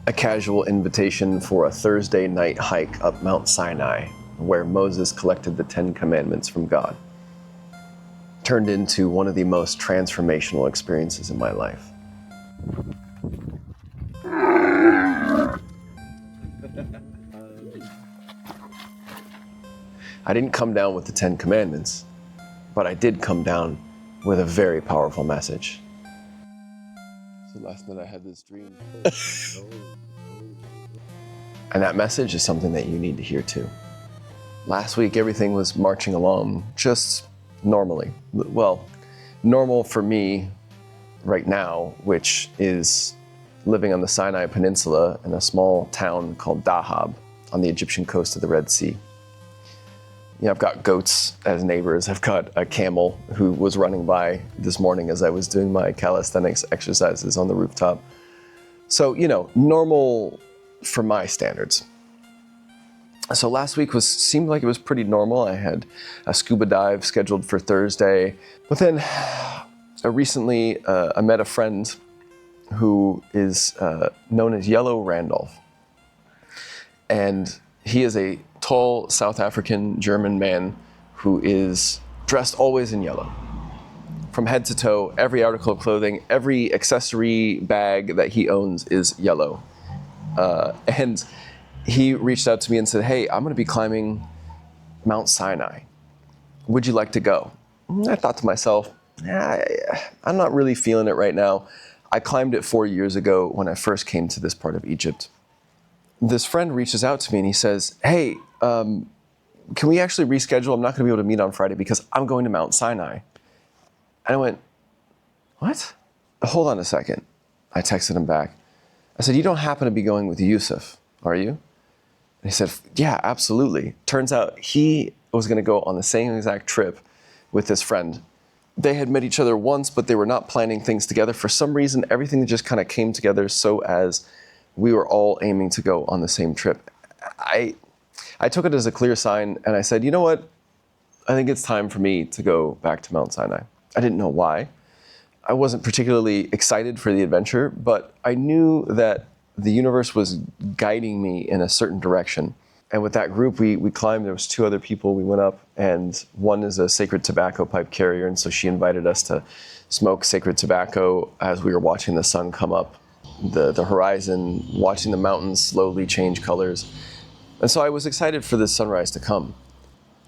A casual invitation for a Thursday night hike up Mount Sinai, where Moses collected the 10 Commandments from God, turned into one of the most transformational experiences in my life. I didn't come down with the 10 Commandments, but I did come down with a very powerful message. So last night I had this dream. And that message is something that you need to hear too. Last week, everything was marching along just normally. Well, normal for me right now, which is living on the Sinai Peninsula in a small town called Dahab on the Egyptian coast of the Red Sea. You know, I've got goats as neighbors. I've got a camel who was running by this morning as I was doing my calisthenics exercises on the rooftop. So, you know, normal for my standards. So last week seemed like it was pretty normal. I had a scuba dive scheduled for Thursday. But then recently I met a friend who is known as Yellow Randolph. And he is a tall South African German man who is dressed always in yellow. From head to toe, every article of clothing, every accessory bag that he owns is yellow. And he reached out to me and said, "Hey, I'm gonna be climbing Mount Sinai. Would you like to go?" And I thought to myself, I'm not really feeling it right now. I climbed it 4 years ago when I first came to this part of Egypt. This friend reaches out to me and he says, "Hey, can we actually reschedule? I'm not gonna be able to meet on Friday because I'm going to Mount Sinai." And I went, "What? Hold on a second." I texted him back. I said, "You don't happen to be going with Yusuf, are you?" And he said, "Yeah, absolutely." Turns out he was gonna go on the same exact trip with this friend. They had met each other once, but they were not planning things together. For some reason, everything just kind of came together so as we were all aiming to go on the same trip. I took it as a clear sign and I said, "You know what? I think it's time for me to go back to Mount Sinai." I didn't know why. I wasn't particularly excited for the adventure, but I knew that the universe was guiding me in a certain direction. And with that group, we climbed. There was 2 other people. We went up, and one is a sacred tobacco pipe carrier, and so she invited us to smoke sacred tobacco as we were watching the sun come up the horizon, watching the mountains slowly change colors. And so I was excited for this sunrise to come.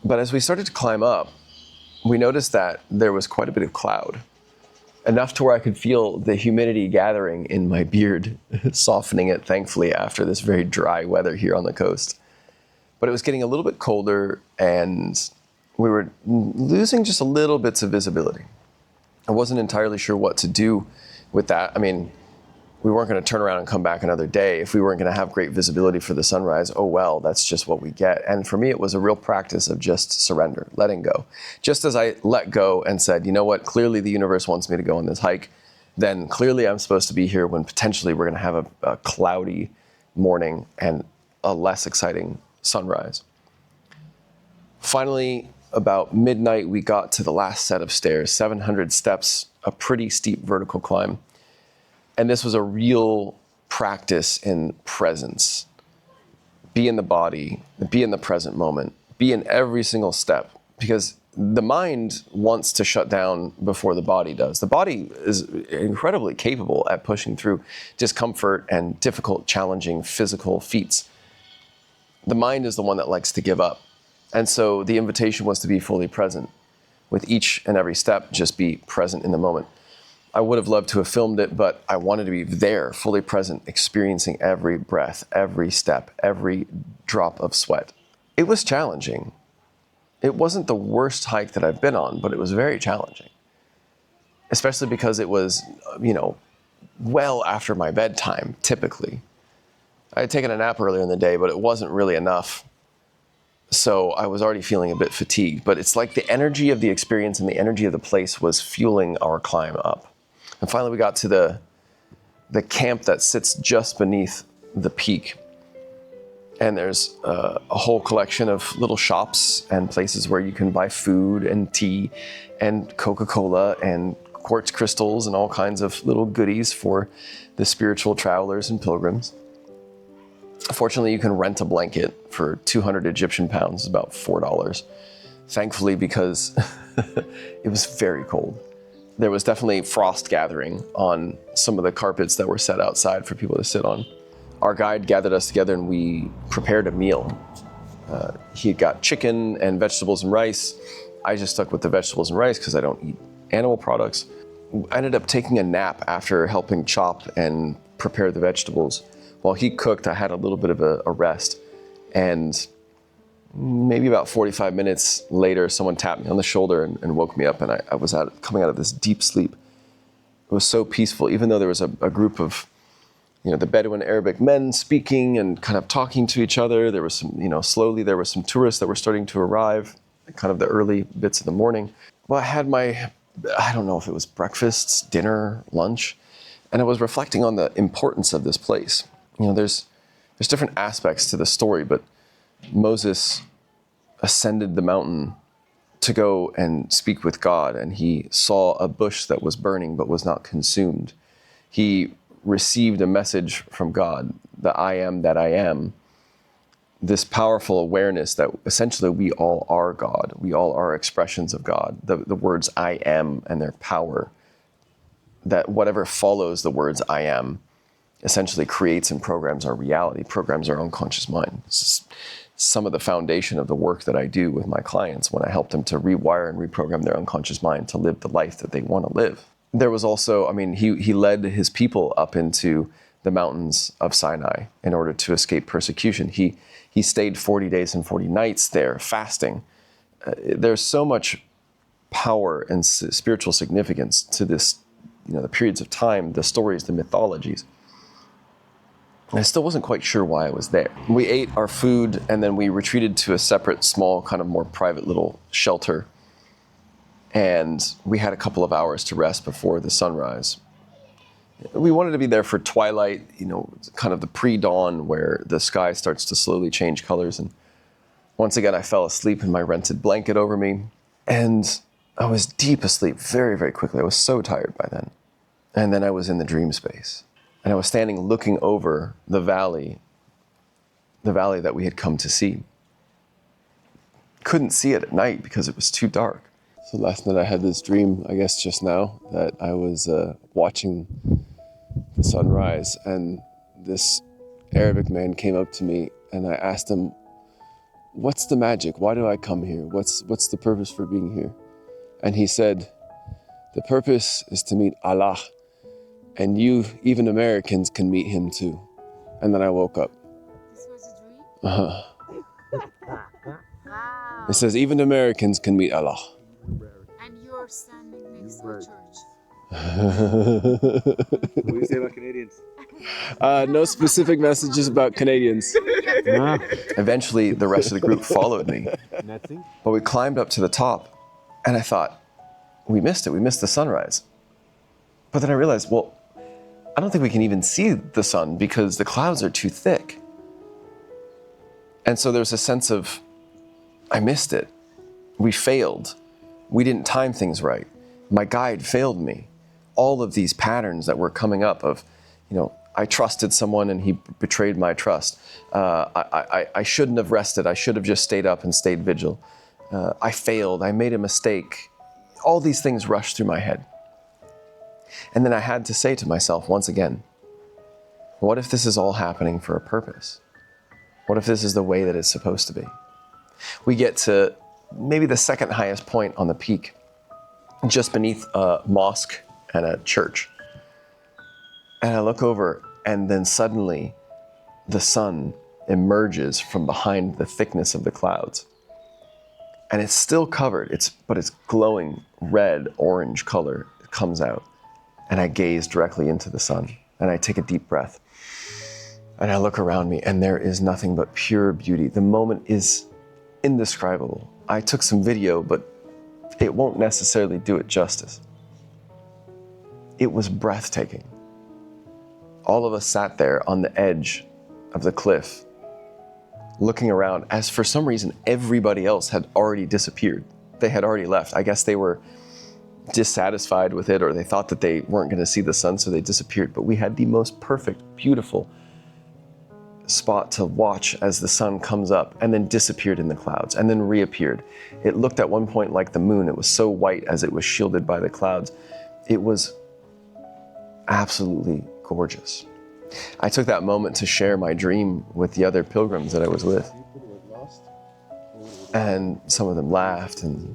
But as we started to climb up, we noticed that there was quite a bit of cloud. Enough to where I could feel the humidity gathering in my beard, softening it, thankfully, after this very dry weather here on the coast. But it was getting a little bit colder, and we were losing just a little bits of visibility. I wasn't entirely sure what to do with that. I mean, we weren't going to turn around and come back another day. If we weren't going to have great visibility for the sunrise, oh well, that's just what we get. And for me, it was a real practice of just surrender, letting go. Just as I let go and said, you know what, clearly the universe wants me to go on this hike, then clearly I'm supposed to be here when potentially we're going to have a cloudy morning and a less exciting sunrise. Finally, about midnight, we got to the last set of stairs, 700 steps, a pretty steep vertical climb. And this was a real practice in presence. Be in the body, be in the present moment, be in every single step. Because the mind wants to shut down before the body does. The body is incredibly capable at pushing through discomfort and difficult, challenging physical feats. The mind is the one that likes to give up. And so the invitation was to be fully present. With each and every step, just be present in the moment. I would have loved to have filmed it, but I wanted to be there, fully present, experiencing every breath, every step, every drop of sweat. It was challenging. It wasn't the worst hike that I've been on, but it was very challenging. Especially because it was, well after my bedtime, typically. I had taken a nap earlier in the day, but it wasn't really enough. So I was already feeling a bit fatigued, but it's like the energy of the experience and the energy of the place was fueling our climb up. And finally we got to the camp that sits just beneath the peak. And there's a whole collection of little shops and places where you can buy food and tea and Coca-Cola and quartz crystals and all kinds of little goodies for the spiritual travelers and pilgrims. Fortunately, you can rent a blanket for 200 Egyptian pounds, about $4. Thankfully, because it was very cold. There was definitely frost gathering on some of the carpets that were set outside for people to sit on. Our guide gathered us together and we prepared a meal. He got chicken and vegetables and rice. I just stuck with the vegetables and rice because I don't eat animal products. I ended up taking a nap after helping chop and prepare the vegetables. While he cooked, I had a little bit of a rest. And maybe about 45 minutes later, someone tapped me on the shoulder and woke me up, and I was coming out of this deep sleep. It was so peaceful, even though there was a group of, the Bedouin Arabic men speaking and kind of talking to each other. There was some, slowly there were some tourists that were starting to arrive, kind of the early bits of the morning. Well, I had I don't know if it was breakfast, dinner, lunch, and I was reflecting on the importance of this place. There's different aspects to the story, but Moses ascended the mountain to go and speak with God, and he saw a bush that was burning but was not consumed. He received a message from God, the I am that I am, this powerful awareness that essentially we all are God. We all are expressions of God. The words I am and their power, that whatever follows the words I am essentially creates and programs our reality, programs our unconscious mind. This is some of the foundation of the work that I do with my clients when I help them to rewire and reprogram their unconscious mind to live the life that they want to live. There was also, he led his people up into the mountains of Sinai in order to escape persecution. He stayed 40 days and 40 nights there, fasting. There's so much power and spiritual significance to this, the periods of time, the stories, the mythologies. I still wasn't quite sure why I was there. We ate our food and then we retreated to a separate, small, kind of more private little shelter. And we had a couple of hours to rest before the sunrise. We wanted to be there for twilight, kind of the pre-dawn where the sky starts to slowly change colors. And once again, I fell asleep in my rented blanket over me. And I was deep asleep very, very quickly. I was so tired by then. And then I was in the dream space. And I was standing looking over the valley that we had come to see. Couldn't see it at night because it was too dark. So last night I had this dream, I guess just now, that I was watching the sunrise, and this Arabic man came up to me and I asked him, "What's the magic? Why do I come here? What's the purpose for being here?" And he said, "The purpose is to meet Allah. And you, even Americans, can meet him too." And then I woke up. This was a dream? Wow. It says, even Americans can meet Allah. And you're standing next to a church. What do you say about Canadians? No specific messages about Canadians. Eventually, the rest of the group followed me. Nothing? But we climbed up to the top, and I thought, we missed it. We missed the sunrise. But then I realized, well, I don't think we can even see the sun because the clouds are too thick. And so there's a sense of, I missed it. We failed. We didn't time things right. My guide failed me. All of these patterns that were coming up of, I trusted someone and he betrayed my trust. I shouldn't have rested. I should have just stayed up and stayed vigil. I failed. I made a mistake. All these things rushed through my head. And then I had to say to myself once again, what if this is all happening for a purpose? What if this is the way that it's supposed to be? We get to maybe the second highest point on the peak, just beneath a mosque and a church. And I look over, and then suddenly the sun emerges from behind the thickness of the clouds. And it's still covered, but it's glowing red, orange color comes out. And I gaze directly into the sun, and I take a deep breath. And I look around me, and there is nothing but pure beauty. The moment is indescribable. I took some video, but it won't necessarily do it justice. It was breathtaking. All of us sat there on the edge of the cliff, looking around, as for some reason, everybody else had already disappeared. They had already left. I guess they were dissatisfied with it, or they thought that they weren't going to see the sun, so they disappeared. But we had the most perfect, beautiful, spot to watch as the sun comes up and then disappeared in the clouds and then reappeared. It looked at one point like the moon. It was so white as it was shielded by the clouds. It was absolutely gorgeous. I took that moment to share my dream with the other pilgrims that I was with. And some of them laughed and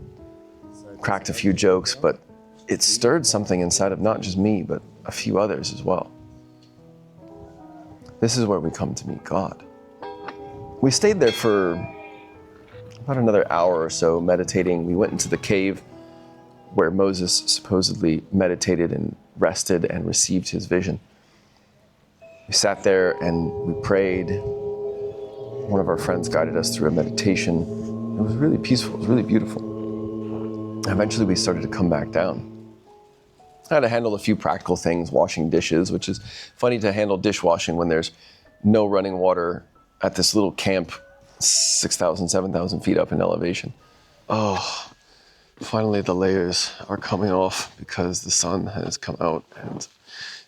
cracked a few jokes, but it stirred something inside of not just me, but a few others as well. This is where we come to meet God. We stayed there for about another hour or so meditating. We went into the cave where Moses supposedly meditated and rested and received his vision. We sat there and we prayed. One of our friends guided us through a meditation. It was really peaceful, it was really beautiful. Eventually we started to come back down. I had to handle a few practical things, washing dishes, which is funny to handle dishwashing when there's no running water at this little camp 6,000, 7,000 feet up in elevation. Oh, finally the layers are coming off because the sun has come out and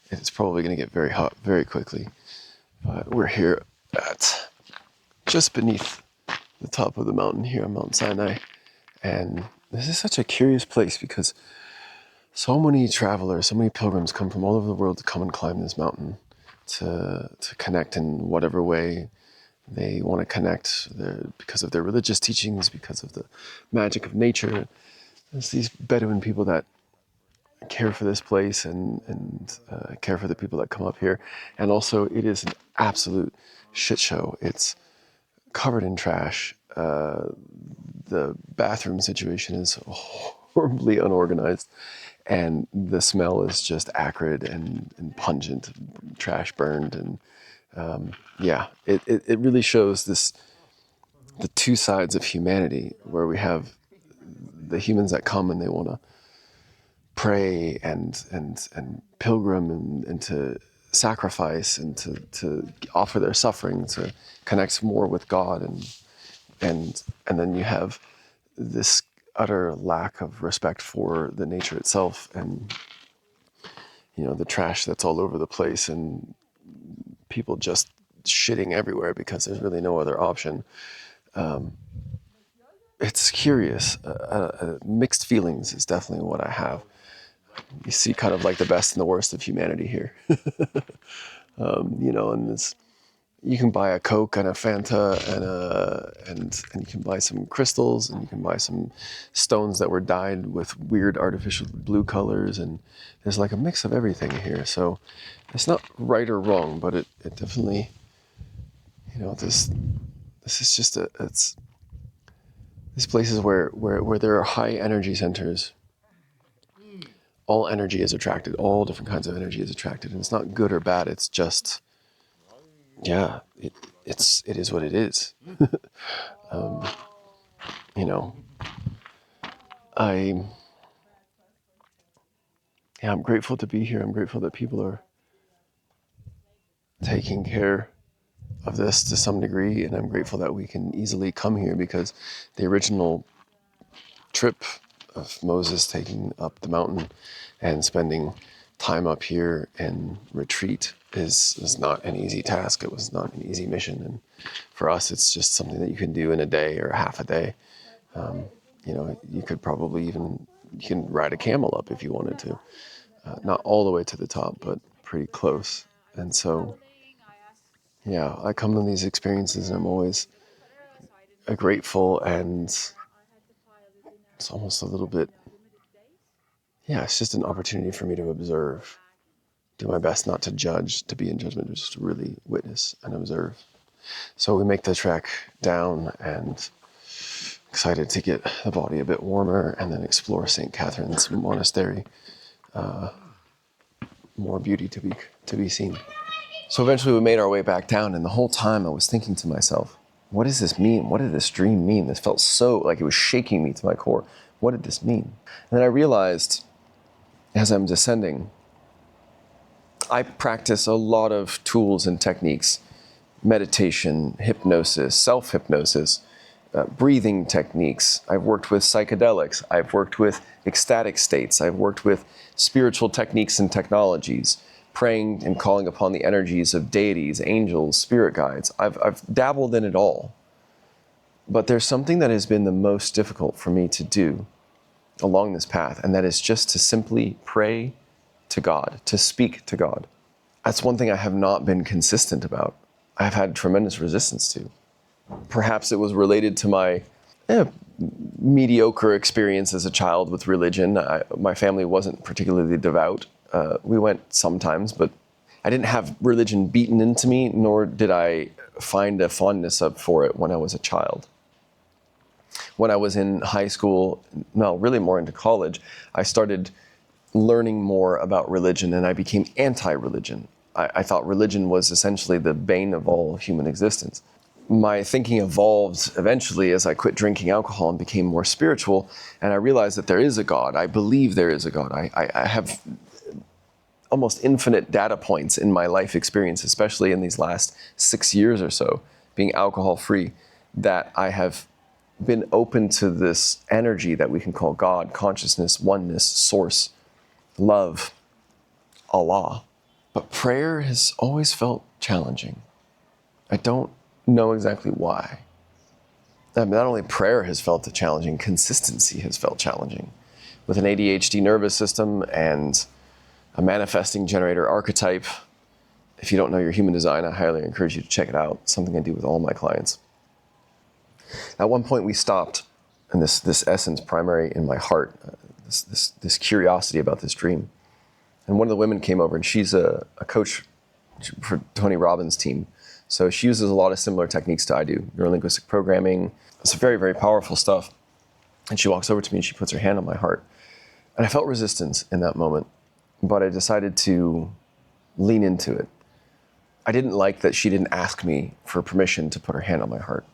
it's probably going to get very hot very quickly. But we're here at just beneath the top of the mountain here on Mount Sinai. And this is such a curious place because so many travelers, so many pilgrims come from all over the world to come and climb this mountain to connect in whatever way they want to connect because of their religious teachings, because of the magic of nature. There's these Bedouin people that care for this place and care for the people that come up here. And also it is an absolute shit show. It's covered in trash. The bathroom situation is horribly unorganized. And the smell is just acrid and pungent, trash burned. And it really shows the two sides of humanity, where we have the humans that come and they want to pray and pilgrim and to sacrifice and to offer their suffering to connect more with God. And then you have this utter lack of respect for the nature itself and, you know, the trash that's all over the place and people just shitting everywhere because there's really no other option. It's curious. Mixed feelings is definitely what I have. You see kind of like the best and the worst of humanity here. And this, you can buy a Coke and a Fanta and you can buy some crystals and you can buy some stones that were dyed with weird artificial blue colors, and there's like a mix of everything here. So it's not right or wrong, but it definitely, this is just this place is where there are high energy centers. All energy is attracted, all different kinds of energy is attracted, and it's not good or bad, it's just, it is what it is. I'm grateful to be here. I'm grateful that people are taking care of this to some degree, and I'm grateful that we can easily come here because the original trip of Moses taking up the mountain and spending time up here in retreat is not an easy task. It was not an easy mission. And for us, it's just something that you can do in a day or half a day. You could probably you can ride a camel up if you wanted to. Not all the way to the top, but pretty close. And so, I come to these experiences and I'm always grateful, and it's almost a little bit, it's just an opportunity for me to observe, do my best not to judge, to be in judgment, just to really witness and observe. So we make the trek down and excited to get the body a bit warmer and then explore St. Catherine's Monastery. More beauty to be seen. So eventually we made our way back down, and the whole time I was thinking to myself, what does this mean? What did this dream mean? This felt so like it was shaking me to my core. What did this mean? And then I realized, as I'm descending, I practice a lot of tools and techniques: meditation, hypnosis, self-hypnosis, breathing techniques. I've worked with psychedelics. I've worked with ecstatic states. I've worked with spiritual techniques and technologies. praying and calling upon the energies of deities, angels, spirit guides. I've dabbled in it all. But there's something that has been the most difficult for me to do along this path, and that is just to simply pray to God, to speak to God. That's one thing I have not been consistent about. I've had tremendous resistance to. Perhaps it was related to my mediocre experience as a child with religion. My family wasn't particularly devout. We went sometimes, but I didn't have religion beaten into me, nor did I find a fondness up for it when I was a child. When I was in high school, no, really more into college, I started learning more about religion, and I became anti-religion. I thought religion was essentially the bane of all human existence. My thinking evolved eventually as I quit drinking alcohol and became more spiritual, and I realized that there is a God. I believe there is a God. I have almost infinite data points in my life experience, especially in these last 6 years or so, being alcohol-free, that I have been open to this energy that we can call God, consciousness, oneness, source, love, Allah. But prayer has always felt challenging. I don't know exactly why. Not only prayer has felt challenging, consistency has felt challenging. With an ADHD nervous system and a manifesting generator archetype, if you don't know your human design, I highly encourage you to check it out. It's something I do with all my clients. At one point we stopped, and this essence primary in my heart, this curiosity about this dream. And one of the women came over, and she's a coach for Tony Robbins' team. So she uses a lot of similar techniques to I do, neurolinguistic programming. It's very, very powerful stuff. And she walks over to me and she puts her hand on my heart. And I felt resistance in that moment, but I decided to lean into it. I didn't like that she didn't ask me for permission to put her hand on my heart.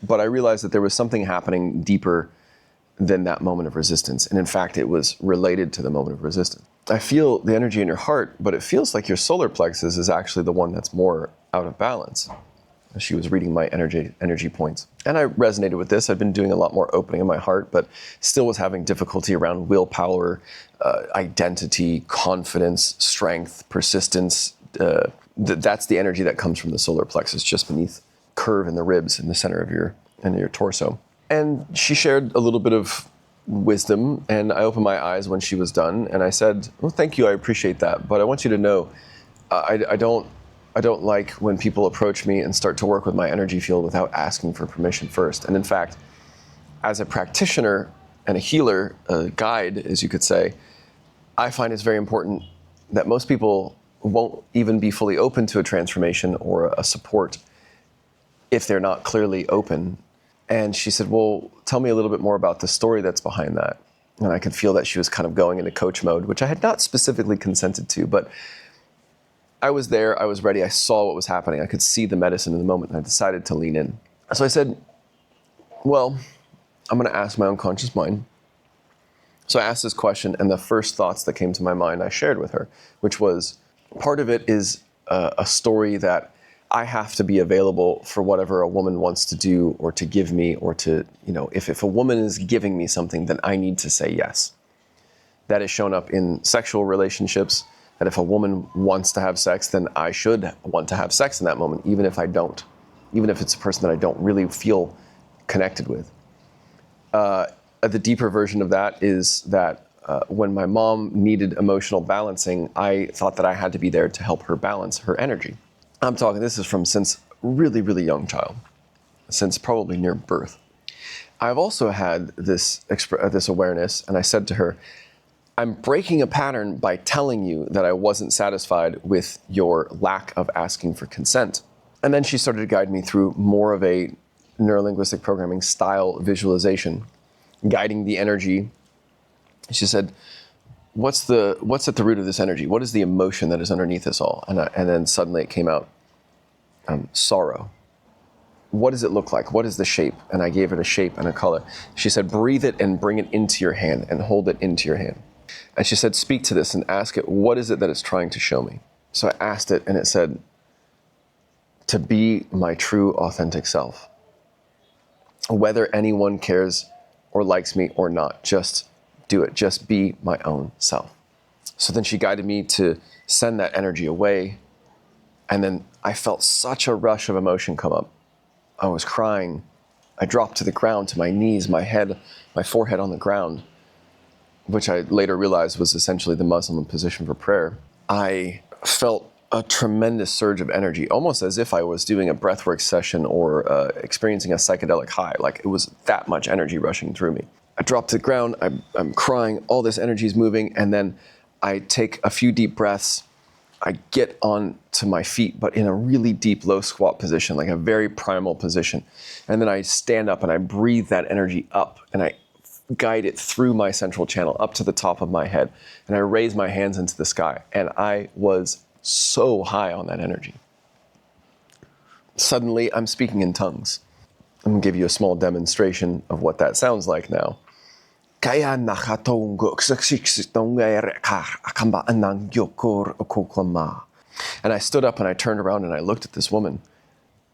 But I realized that there was something happening deeper than that moment of resistance. And in fact, it was related to the moment of resistance. I feel the energy in your heart, but it feels like your solar plexus is actually the one that's more out of balance. She was reading my energy points. And I resonated with this. I've been doing a lot more opening in my heart, but still was having difficulty around willpower, identity, confidence, strength, persistence. That's the energy that comes from the solar plexus, just beneath curve in the ribs in the center of your torso. And she shared a little bit of wisdom, and I opened my eyes when she was done, and I said, well, thank you, I appreciate that, but I want you to know, I don't like when people approach me and start to work with my energy field without asking for permission first. And in fact, as a practitioner and a healer, a guide, as you could say, I find it's very important that most people won't even be fully open to a transformation or a support if they're not clearly open. And she said, well, tell me a little bit more about the story that's behind that. And I could feel that she was kind of going into coach mode, which I had not specifically consented to, but I was there, I was ready, I saw what was happening, I could see the medicine in the moment, and I decided to lean in. So I said, well, I'm gonna ask my unconscious mind. So I asked this question, and the first thoughts that came to my mind I shared with her, which was, part of it is a story that I have to be available for whatever a woman wants to do or to give me, or to, if a woman is giving me something, then I need to say yes. That has shown up in sexual relationships, that if a woman wants to have sex, then I should want to have sex in that moment, even if I don't, even if it's a person that I don't really feel connected with. The deeper version of that is that when my mom needed emotional balancing, I thought that I had to be there to help her balance her energy. I'm talking, this is from since really, really young child, since probably near birth. I've also had this awareness, and I said to her, I'm breaking a pattern by telling you that I wasn't satisfied with your lack of asking for consent. And then she started to guide me through more of a neurolinguistic programming style visualization, guiding the energy. She said, what's at the root of this energy? What is the emotion that is underneath this all? And then suddenly it came out, sorrow. What does it look like? What is the shape? And I gave it a shape and a color. She said, breathe it and bring it into your hand and hold it into your hand. And she said, speak to this and ask it, what is it that it's trying to show me? So I asked it, and it said, to be my true authentic self. Whether anyone cares or likes me or not, just do it. Just be my own self. So then she guided me to send that energy away. And then I felt such a rush of emotion come up. I was crying. I dropped to the ground, to my knees, my forehead on the ground, which I later realized was essentially the Muslim position for prayer. I felt a tremendous surge of energy, almost as if I was doing a breathwork session or experiencing a psychedelic high. Like it was that much energy rushing through me. I dropped to the ground, I'm crying, all this energy is moving, and then I take a few deep breaths. I get on to my feet, but in a really deep low squat position, like a very primal position. And then I stand up and I breathe that energy up and I guide it through my central channel up to the top of my head. And I raise my hands into the sky. And I was so high on that energy. Suddenly, I'm speaking in tongues. I'm gonna give you a small demonstration of what that sounds like now. And I stood up and I turned around and I looked at this woman.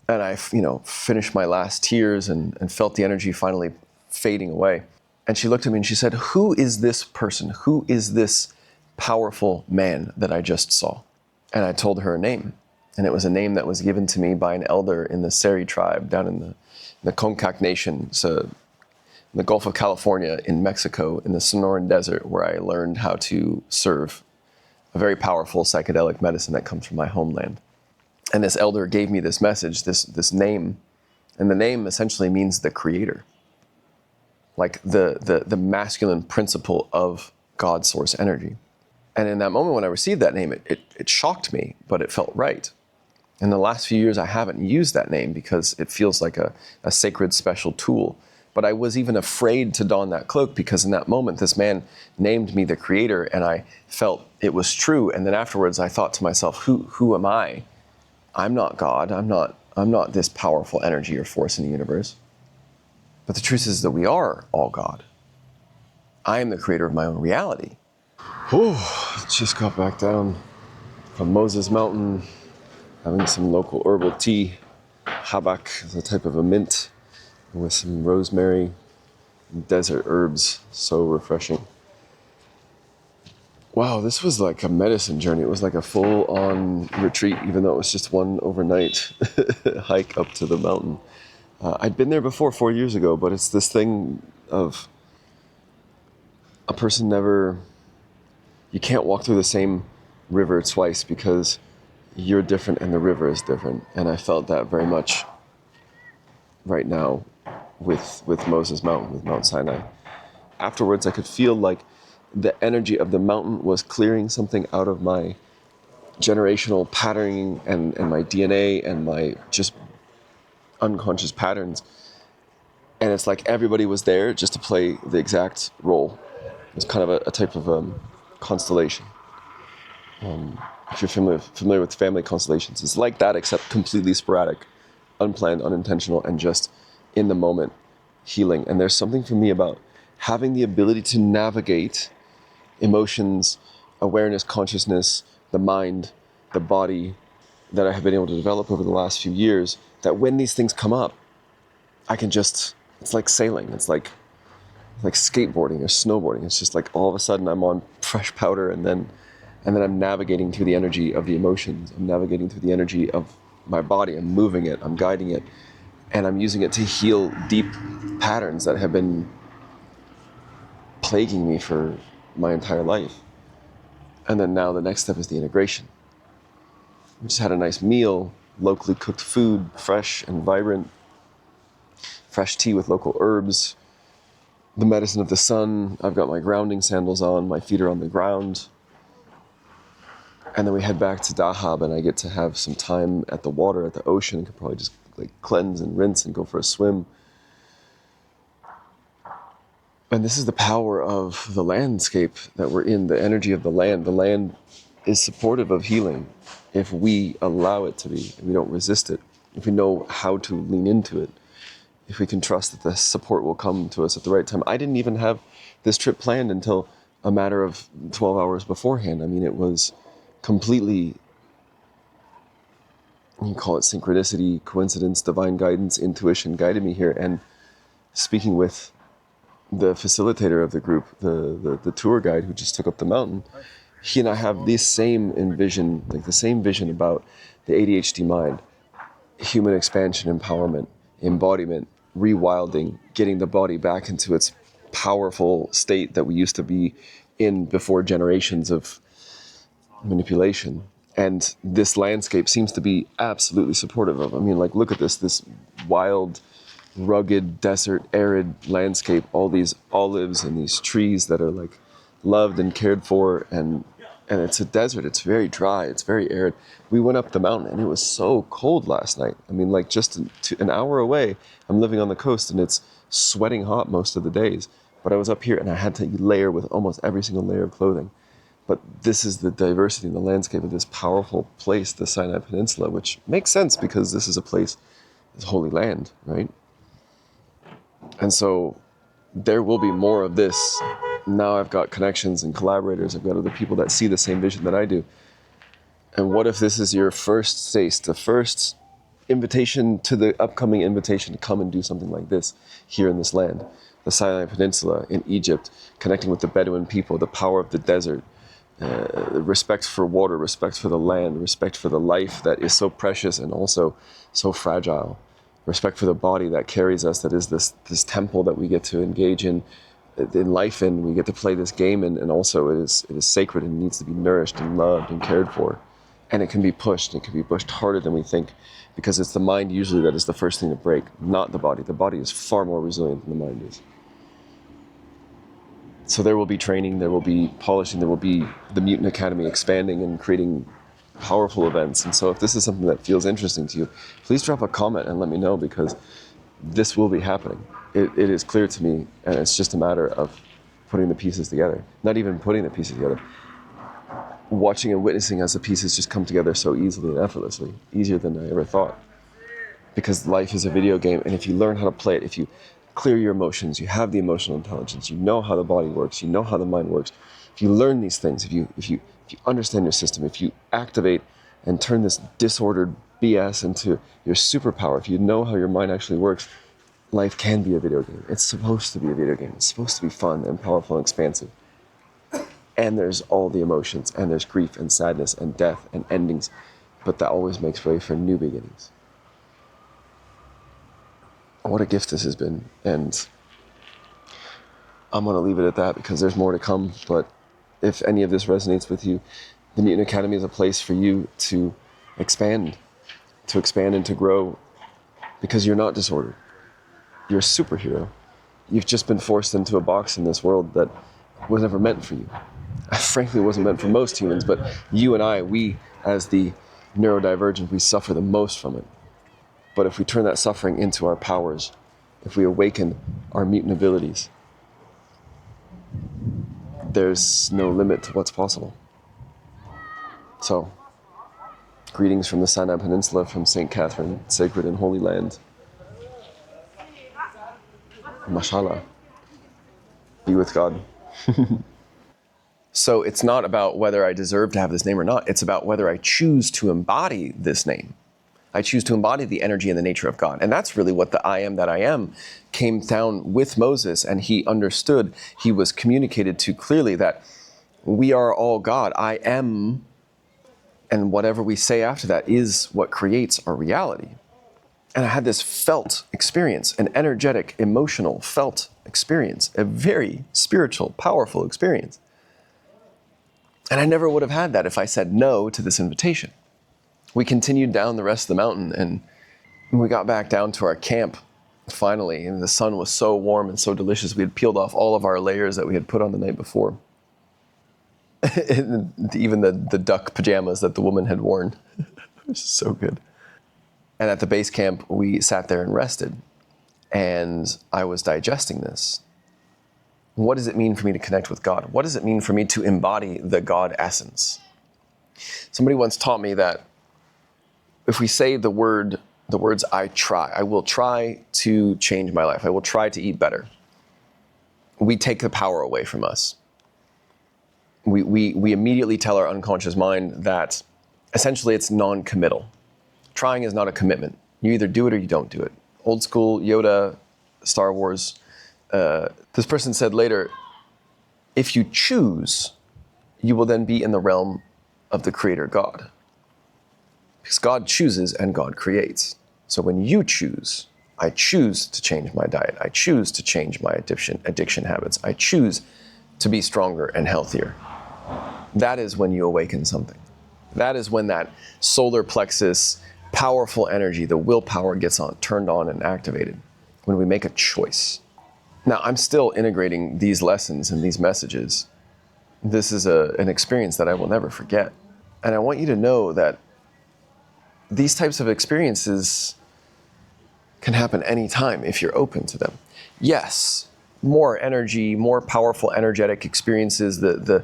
And I, finished my last tears and felt the energy finally fading away. And she looked at me and she said, "Who is this person? Who is this powerful man that I just saw?" And I told her a name. And it was a name that was given to me by an elder in the Seri tribe down in the Concac Nation, so in the Gulf of California in Mexico, in the Sonoran Desert, where I learned how to serve a very powerful psychedelic medicine that comes from my homeland. And this elder gave me this message, this name, and the name essentially means the creator, like the masculine principle of God source energy. And in that moment when I received that name, it shocked me, but it felt right. In the last few years, I haven't used that name because it feels like a sacred, special tool. But I was even afraid to don that cloak because in that moment, this man named me the creator and I felt it was true. And then afterwards, I thought to myself, who am I? I'm not God. I'm not this powerful energy or force in the universe. But the truth is that we are all God. I am the creator of my own reality. Whew, just got back down from Moses Mountain, having some local herbal tea. Habak is a type of a mint with some rosemary and desert herbs. So refreshing. Wow, this was like a medicine journey. It was like a full-on retreat, even though it was just one overnight hike up to the mountain. I'd been there before 4 years ago, but it's this thing of a person you can't walk through the same river twice because you're different and the river is different. And I felt that very much right now with Moses Mountain, with Mount Sinai. Afterwards, I could feel like the energy of the mountain was clearing something out of my generational patterning and my DNA and my just unconscious patterns. And it's like everybody was there just to play the exact role. It's kind of a type of constellation. If you're familiar with family constellations, it's like that, except completely sporadic, unplanned, unintentional, and just in the moment healing. And there's something for me about having the ability to navigate emotions, awareness, consciousness, the mind, the body that I have been able to develop over the last few years, that when these things come up, I can just, it's like sailing, it's like skateboarding or snowboarding. It's just like all of a sudden I'm on fresh powder and then I'm navigating through the energy of the emotions. I'm navigating through the energy of my body. I'm moving it, I'm guiding it, and I'm using it to heal deep patterns that have been plaguing me for my entire life. And then now the next step is the integration. We just had a nice meal, locally cooked food, fresh and vibrant, fresh tea with local herbs, the medicine of the sun. I've got my grounding sandals on, my feet are on the ground. And then we head back to Dahab and I get to have some time at the water, at the ocean. I could probably just like cleanse and rinse and go for a swim. And this is the power of the landscape that we're in, the energy of the land. The land is supportive of healing if we allow it to be, if we don't resist it, if we know how to lean into it, if we can trust that the support will come to us at the right time. I didn't even have this trip planned until a matter of 12 hours beforehand. I mean, it was completely, you call it synchronicity, coincidence, divine guidance, intuition guided me here. And speaking with the facilitator of the group, the tour guide who just took up the mountain, he and I have this same envision, like the same vision about the ADHD mind, human expansion, empowerment, embodiment, rewilding, getting the body back into its powerful state that we used to be in before generations of manipulation. And this landscape seems to be absolutely supportive of. I mean, like, look at this wild, rugged, desert, arid landscape, all these olives and these trees that are like loved and cared for, and it's a desert. It's very dry, it's very arid. We went up the mountain and it was so cold last night. I mean, like, just an hour away, I'm living on the coast and it's sweating hot most of the days. But I was up here and I had to layer with almost every single layer of clothing. But this is the diversity in the landscape of this powerful place, the Sinai Peninsula, which makes sense because this is a place, it's holy land, right? And so there will be more of this. Now I've got connections and collaborators. I've got other people that see the same vision that I do. And what if this is your first taste, the first invitation to the upcoming invitation to come and do something like this here in this land, the Sinai Peninsula in Egypt, connecting with the Bedouin people, the power of the desert, respect for water, respect for the land, respect for the life that is so precious and also so fragile, respect for the body that carries us, that is this temple that we get to engage in life in, we get to play this game in, and also it is sacred and needs to be nourished and loved and cared for. And it can be pushed harder than we think, because it's the mind usually that is the first thing to break, not the body. The body is far more resilient than the mind is. So there will be training, there will be polishing, there will be the Mutant Academy expanding and creating powerful events. And so if this is something that feels interesting to you, please drop a comment and let me know, because this will be happening. It is clear to me, and it's just a matter of putting the pieces together. Not even putting the pieces together. Watching and witnessing as the pieces just come together so easily and effortlessly, easier than I ever thought. Because life is a video game, and if you learn how to play it, if you clear your emotions, you have the emotional intelligence, you know how the body works, you know how the mind works. If you learn these things, if you understand your system, if you activate and turn this disordered BS into your superpower, if you know how your mind actually works, life can be a video game. It's supposed to be a video game. It's supposed to be fun and powerful and expansive. And there's all the emotions, and there's grief and sadness and death and endings, but that always makes way for new beginnings. What a gift this has been, and I'm going to leave it at that because there's more to come. But if any of this resonates with you, the Mutant Academy is a place for you to expand and to grow, because you're not disordered. You're a superhero. You've just been forced into a box in this world that was never meant for you. Frankly, it wasn't meant for most humans, but you and I, we as the neurodivergent, we suffer the most from it. But if we turn that suffering into our powers, if we awaken our mutant abilities, there's no limit to what's possible. So, greetings from the Sinai Peninsula, from St. Catherine, sacred and holy land. Mashallah. Be with God. So it's not about whether I deserve to have this name or not. It's about whether I choose to embody this name. I choose to embody the energy and the nature of God. And that's really what the I am that I am came down with Moses, and he understood, he was communicated to clearly that we are all God. I am, and whatever we say after that is what creates our reality. And I had this felt experience, an energetic, emotional, felt experience, a very spiritual, powerful experience. And I never would have had that if I said no to this invitation. We continued down the rest of the mountain, and we got back down to our camp finally, and the sun was so warm and so delicious. We had peeled off all of our layers that we had put on the night before. Even the duck pajamas that the woman had worn. It was so good. And at the base camp, we sat there and rested, and I was digesting this. What does it mean for me to connect with God? What does it mean for me to embody the God essence? Somebody once taught me that if we say the words I will try to change my life, I will try to eat better, we take the power away from us. We immediately tell our unconscious mind that essentially it's non-committal. Trying is not a commitment. You either do it or you don't do it. Old school, Yoda, Star Wars. This person said later, if you choose you will then be in the realm of the Creator God. Because God chooses and God creates. So when you choose, I choose to change my diet. I choose to change my addiction habits. I choose to be stronger and healthier. That is when you awaken something. That is when that solar plexus, powerful energy, the willpower gets turned on and activated. When we make a choice. Now, I'm still integrating these lessons and these messages. This is an experience that I will never forget. And I want you to know that these types of experiences can happen anytime if you're open to them. Yes, more energy, more powerful energetic experiences, the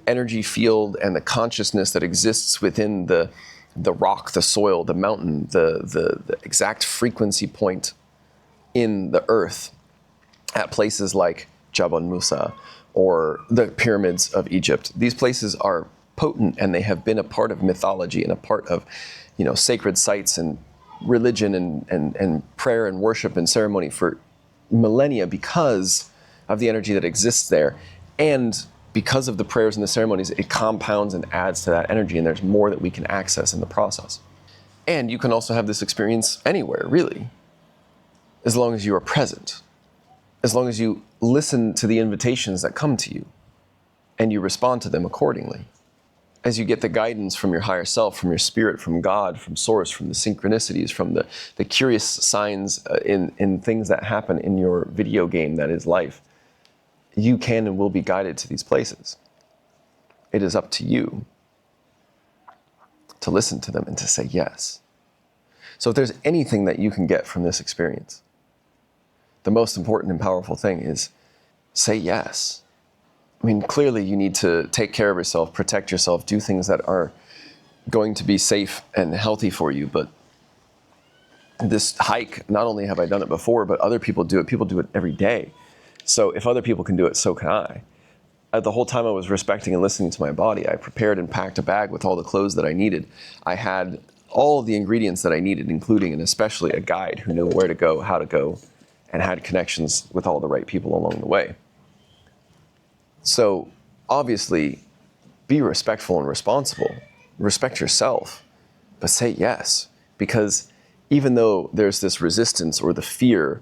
energy field and the consciousness that exists within the rock, the soil, the mountain, the exact frequency point in the earth at places like Jabal Musa or the pyramids of Egypt. These places are potent and they have been a part of mythology and a part of, sacred sites and religion and prayer and worship and ceremony for millennia because of the energy that exists there. And because of the prayers and the ceremonies, it compounds and adds to that energy, and there's more that we can access in the process. And you can also have this experience anywhere, really, as long as you are present, as long as you listen to the invitations that come to you and you respond to them accordingly. As you get the guidance from your higher self, from your spirit, from God, from source, from the synchronicities, from the curious signs in things that happen in your video game that is life, you can and will be guided to these places. It is up to you to listen to them and to say yes. So if there's anything that you can get from this experience, the most important and powerful thing is say yes. I mean, clearly you need to take care of yourself, protect yourself, do things that are going to be safe and healthy for you. But this hike, not only have I done it before, but other people do it. People do it every day. So if other people can do it, so can I. The whole time I was respecting and listening to my body, I prepared and packed a bag with all the clothes that I needed. I had all of the ingredients that I needed, including and especially a guide who knew where to go, how to go, and had connections with all the right people along the way. So obviously, be respectful and responsible. Respect yourself, but say yes. Because even though there's this resistance or the fear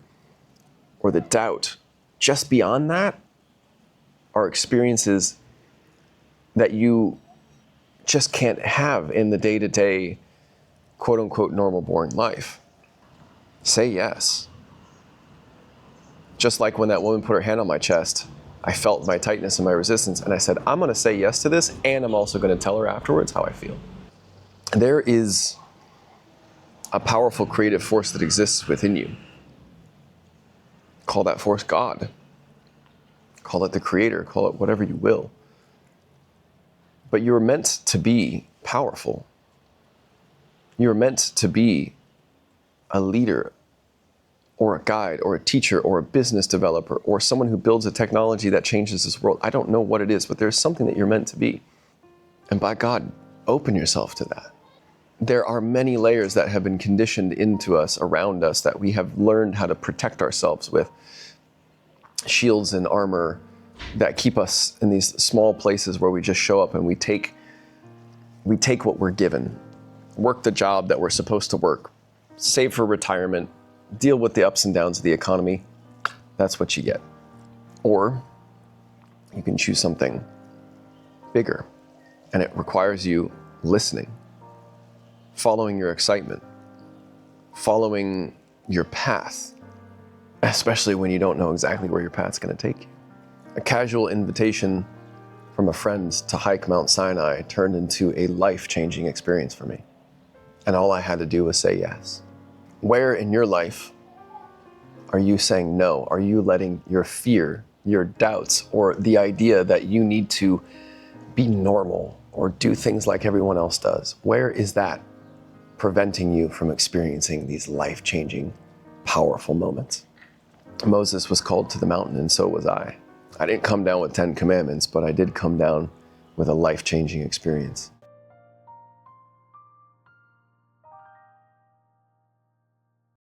or the doubt, just beyond that are experiences that you just can't have in the day-to-day, quote-unquote, normal, boring life. Say yes. Just like when that woman put her hand on my chest, I felt my tightness and my resistance, and I said, I'm going to say yes to this, and I'm also going to tell her afterwards how I feel. There is a powerful creative force that exists within you. Call that force God. Call it the Creator. Call it whatever you will. But you're meant to be powerful. You're meant to be a leader, or a guide, or a teacher, or a business developer, or someone who builds a technology that changes this world. I don't know what it is, but there's something that you're meant to be. And by God, open yourself to that. There are many layers that have been conditioned into us, around us, that we have learned how to protect ourselves with. Shields and armor that keep us in these small places where we just show up and we take what we're given, work the job that we're supposed to work, save for retirement, deal with the ups and downs of the economy. That's what you get. Or you can choose something bigger, and it requires you listening, following your excitement, following your path, especially when you don't know exactly where your path's going to take you. A casual invitation from a friend to hike Mount Sinai turned into a life-changing experience for me. And all I had to do was say yes. Where in your life are you saying no? Are you letting your fear, your doubts, or the idea that you need to be normal or do things like everyone else does, where is that preventing you from experiencing these life-changing, powerful moments? Moses was called to the mountain, and so was I. I didn't come down with 10 commandments, but I did come down with a life-changing experience.